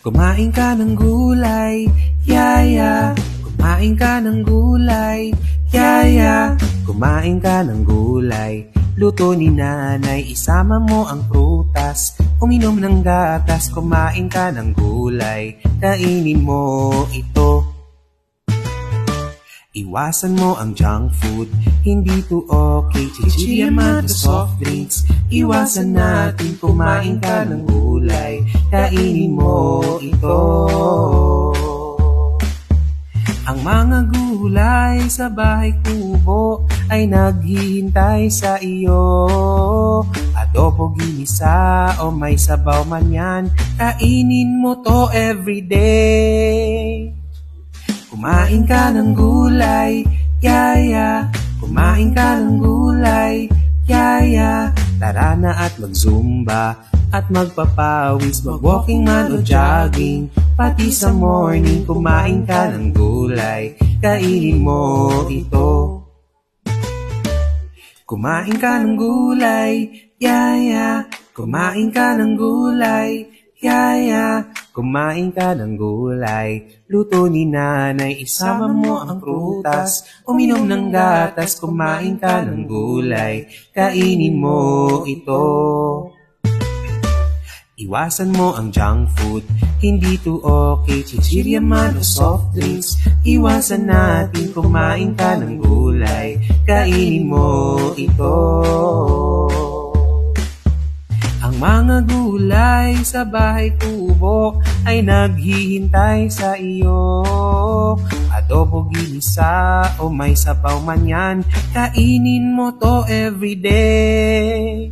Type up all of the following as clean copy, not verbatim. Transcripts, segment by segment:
Kumain ka ng gulay, yaya. Kumain ka ng gulay, yaya. Kumain ka ng gulay. Luto ni nanay, isama mo ang prutas. Uminom ng gatas, kumain ka ng gulay. Kainin mo ito. Iwasan mo ang junk food, hindi to okay. Chichirya man to soft drinks, iwasan natin. Kumain ka ng gulay, kainin mo ito. Ang mga gulay sa bahay kubo ay naghihintay sa iyo. Adobo, ginisa o may sabaw man yan, kainin mo to everyday. Kumain ka ng gulay, yaya. Kumain ka ng gulay, yaya. Tara na at mag-zumba at magpapawis, mag-walking man o jogging. Pati sa morning, kumain ka ng gulay, kainin mo ito. Kumain ka ng gulay, yaya. Kumain ka ng gulay, yaya. Kumain ka ng gulay, luto ni nanay, isama mo ang prutas. Uminom ng gatas, kumain ka ng gulay, kainin mo ito. Iwasan mo ang junk food, hindi to okay. Chichirya man o soft drinks, iwasan natin. Kumain ka ng gulay, kainin mo ito. Ang mga gulay sa bahay kubo ay naghihintay sa iyo. Adobo, ginisa o may sabaw man yan, kainin mo to everyday.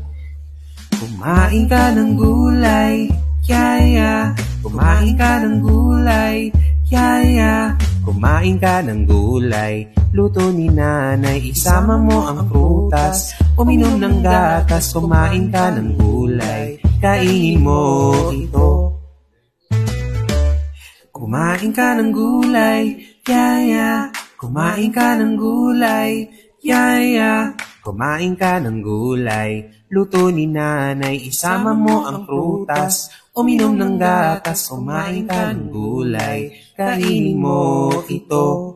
Kumain ka ng gulay, yaya. Kumain ka ng gulay, yaya. Kumain ka ng gulay, luto ni nanay, isama mo ang prutas. Uminom ng gatas, kumain ka ng gulay, kainin mo ito. Kumain ka ng gulay, yaya. Kumain ka ng gulay, yaya. Kumain ka ng gulay, luto ni nanay, isama mo ang prutas. Uminom ng gatas, kumain ka ng gulay, kainin mo ito.